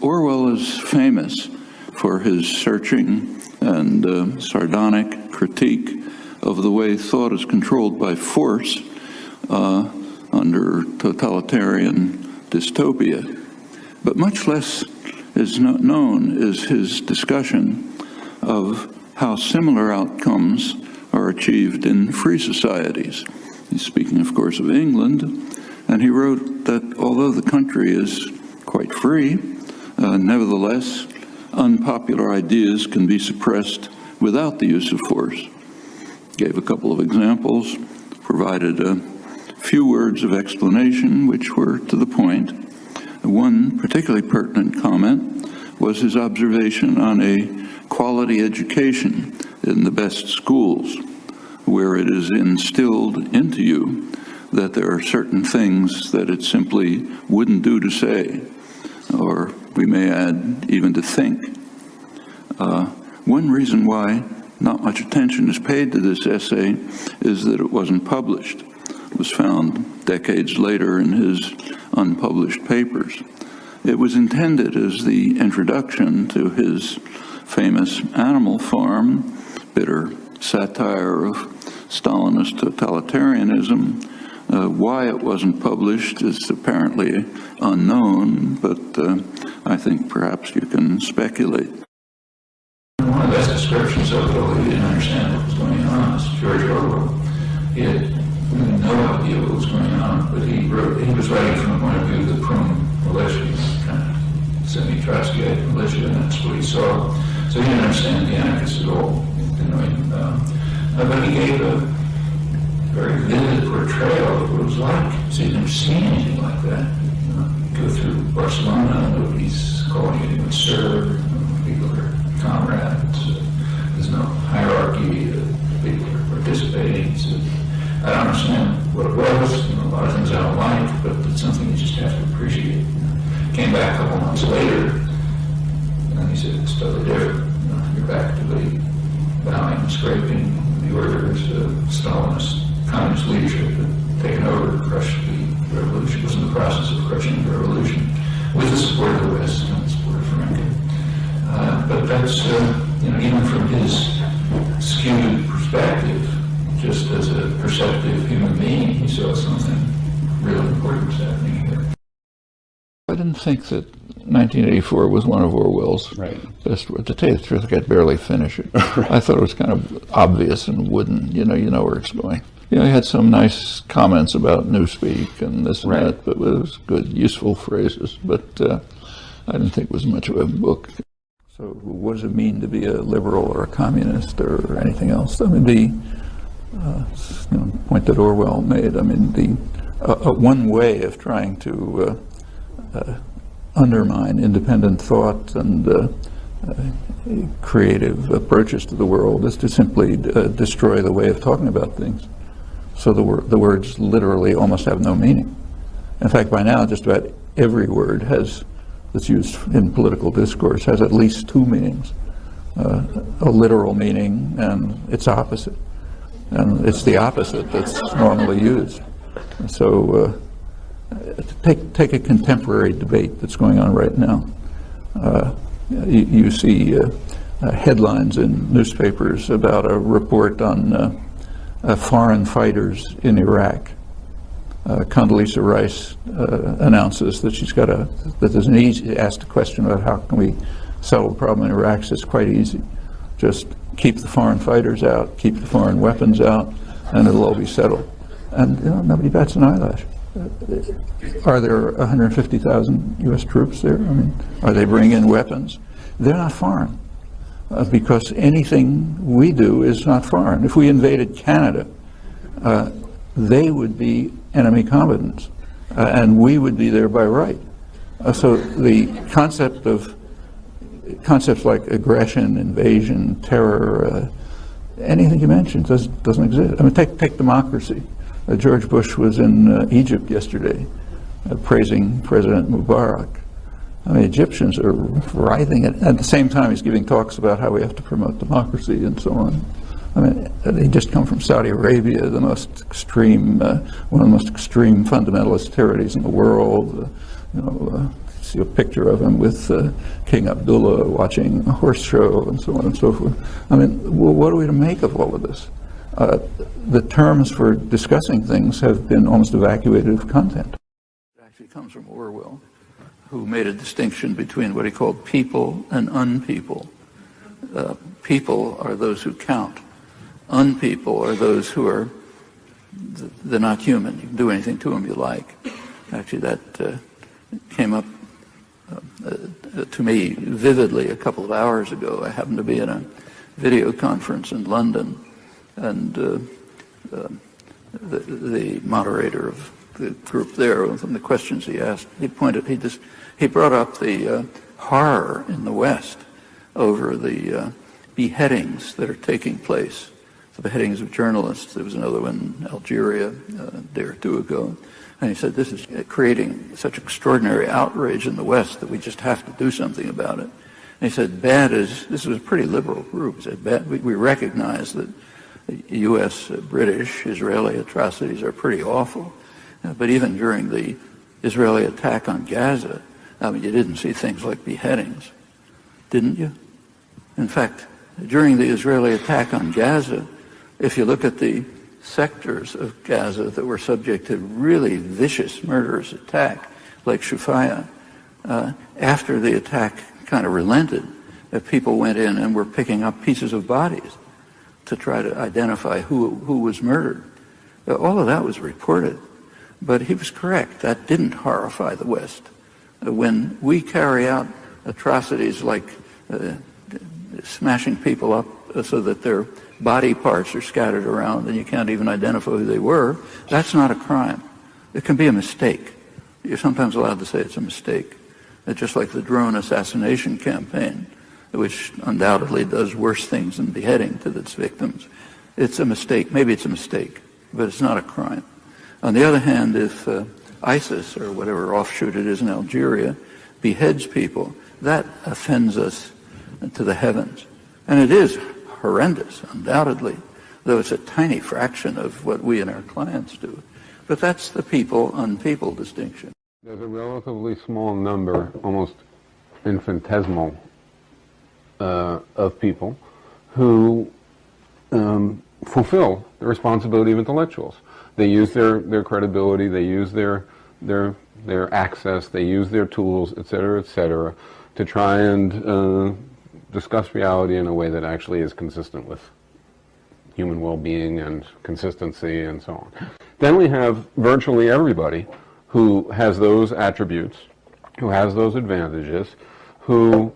Orwell is famous for his searching and sardonic critique of the way thought is controlled by force under totalitarian dystopia. But much less is not known is his discussion of how similar outcomes are achieved in free societies. He's speaking, of course, of England, and he wrote that although the country is quite free, nevertheless, unpopular ideas can be suppressed without the use of force. Gave a couple of examples, provided a few words of explanation which were to the point. One particularly pertinent comment was his observation on a quality education in the best schools, where it is instilled into you that there are certain things that it simply wouldn't do to say, or we may add, even to think. One reason why not much attention is paid to this essay is that it wasn't published. It was found decades later in his unpublished papers. It was intended as the introduction to his famous Animal Farm, bitter satire of Stalinist totalitarianism. Why it wasn't published is apparently unknown, but I think perhaps you can speculate. One of the best descriptions of it, although he didn't understand what was going on, is George Orwell. He had really no idea what was going on, but he was writing from the point of view of the Prune militia, kind of semi-Trotskyite militia, and that's what he saw. So he didn't understand the anarchists at all. But he gave a very vivid portrayal of what it was like. So you've never seen anything like that. Go through Barcelona, nobody's calling anyone sir, people are comrades, there's no hierarchy, people are participating. So I don't understand what it was, a lot of things I don't like, but it's something you just have to appreciate. Came back a couple months later, and he said it's totally different. You're back to the bowing and scraping the orders of Stalinist communist leadership had taken over, crushed the revolution, was in the process of crushing the revolution with the support of the West and the support of Franco. But that's, even from his skewed perspective, just as a perceptive human being, he saw something really important happening here. I didn't think that 1984 was one of Orwell's best works. To tell you the truth, I could barely finish it. I thought it was kind of obvious and wooden. You know where it's going. He had some nice comments about newspeak and this and that, but it was good, useful phrases. But I didn't think it was much of a book. So what does it mean to be a liberal or a communist or anything else? I mean, the point that Orwell made, I mean, one way of trying to undermine independent thought and creative approaches to the world is to simply destroy the way of talking about things. So the words literally almost have no meaning. In fact, by now, just about every word that's used in political discourse has at least two meanings. A literal meaning and its opposite. And it's the opposite that's normally used. So take a contemporary debate that's going on right now. You see headlines in newspapers about a report on foreign fighters in Iraq. Condoleezza Rice announces that that there's an easy, asked a question about how can we settle the problem in Iraq. Says it's quite easy. Just keep the foreign fighters out, keep the foreign weapons out, and it'll all be settled. And nobody bats an eyelash. Are there 150,000 U.S. troops there? I mean, are they bringing in weapons? They're not foreign, because anything we do is not foreign. If we invaded Canada, they would be enemy combatants, and we would be there by right. So the concepts like aggression, invasion, terror, anything you mentioned doesn't exist. I mean, take democracy. George Bush was in Egypt yesterday, praising President Mubarak. I mean, Egyptians are writhing. At the same time, he's giving talks about how we have to promote democracy and so on. I mean, they just come from Saudi Arabia, the most extreme, one of the most extreme fundamentalist tyrannies in the world. see a picture of him with King Abdullah watching a horse show and so on and so forth. I mean, well, what are we to make of all of this? The terms for discussing things have been almost evacuated of content. It actually comes from Orwell, who made a distinction between what he called people and unpeople. People are those who count. Unpeople are those who are, they're not human. You can do anything to them you like. Actually, that came up to me vividly a couple of hours ago. I happened to be in a video conference in London, and the moderator of the group there, from the questions he asked, he brought up the horror in the West over the beheadings that are taking place, the beheadings of journalists. There was another one in Algeria a day or two ago. And he said, this is creating such extraordinary outrage in the West that we just have to do something about it. And he said, this was a pretty liberal group. He said, we recognize that U.S., British, Israeli atrocities are pretty awful. But even during the Israeli attack on Gaza, I mean, you didn't see things like beheadings, didn't you? In fact, during the Israeli attack on Gaza, if you look at the sectors of Gaza that were subject to really vicious, murderous attack, like Shufaya, after the attack kind of relented, people went in and were picking up pieces of bodies to try to identify who was murdered. All of that was reported. But he was correct. That didn't horrify the West. When we carry out atrocities like smashing people up so that their body parts are scattered around and you can't even identify who they were, that's not a crime. It can be a mistake. You're sometimes allowed to say it's a mistake. It's just like the drone assassination campaign, which undoubtedly does worse things than beheading to its victims. It's a mistake. Maybe it's a mistake, but it's not a crime. On the other hand, if ISIS, or whatever offshoot it is in Algeria, beheads people, that offends us to the heavens. And it is horrendous, undoubtedly, though it's a tiny fraction of what we and our clients do. But that's the people-unpeople distinction. There's a relatively small number, almost infinitesimal, of people who fulfill the responsibility of intellectuals. They use their credibility, they use their access, they use their tools, et cetera, to try and discuss reality in a way that actually is consistent with human well-being and consistency and so on. Then we have virtually everybody who has those attributes, who has those advantages, who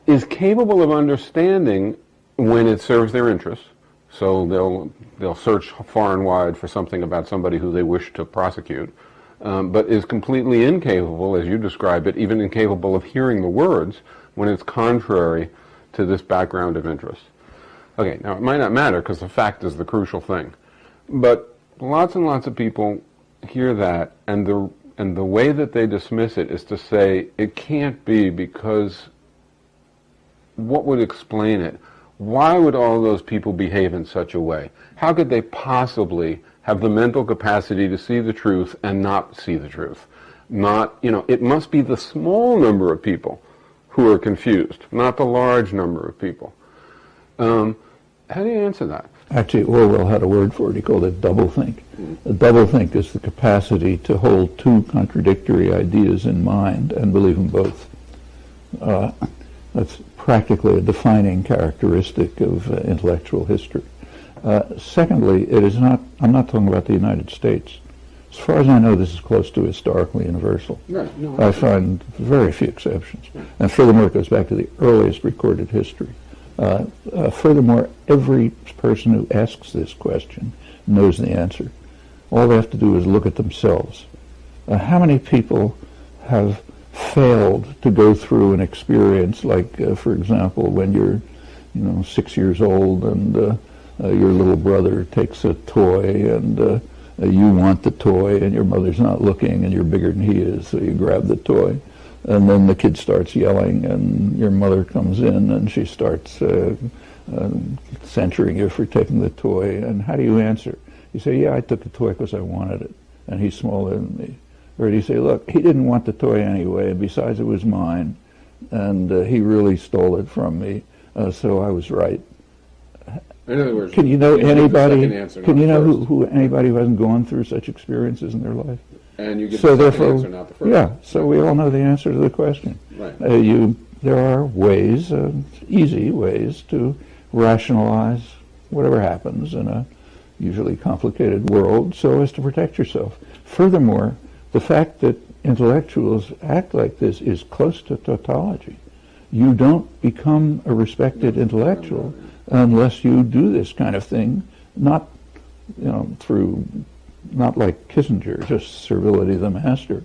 is capable of understanding when it serves their interests. So they'll search far and wide for something about somebody who they wish to prosecute, but is completely incapable, as you describe it, even incapable of hearing the words when it's contrary to this background of interest. Okay, now it might not matter because the fact is the crucial thing, but lots and lots of people hear that, and the way that they dismiss it is to say it can't be, because what would explain it? Why would all those people behave in such a way? How could they possibly have the mental capacity to see the truth and not see the truth? It must be the small number of people who are confused, not the large number of people. How do you answer that? Actually, Orwell had a word for it. He called it doublethink. Doublethink is the capacity to hold two contradictory ideas in mind and believe them both. That's practically a defining characteristic of intellectual history. Secondly, I'm not talking about the United States. As far as I know, this is close to historically universal. No, I find very few exceptions. And furthermore, it goes back to the earliest recorded history. Furthermore, every person who asks this question knows the answer. All they have to do is look at themselves. How many people have failed to go through an experience like, for example, when you're 6 years old and your little brother takes a toy and you want the toy and your mother's not looking and you're bigger than he is, so you grab the toy. And then the kid starts yelling and your mother comes in and she starts censuring you for taking the toy. And how do you answer? You say, yeah, I took the toy because I wanted it, and he's smaller than me. Or do you say, look, he didn't want the toy anyway, and besides it was mine, and he really stole it from me, so I was right. In other words, Can you know give the anybody? second answer, Can not you the know first. who anybody who hasn't gone through such experiences in their life? And you give So the second therefore, answer, not the first. yeah. So we all know the answer to the question. Right. There are ways, easy ways, to rationalize whatever happens in a usually complicated world, so as to protect yourself. Furthermore, the fact that intellectuals act like this is close to tautology. You don't become a respected intellectual unless you do this kind of thing, not like Kissinger, just servility of the master,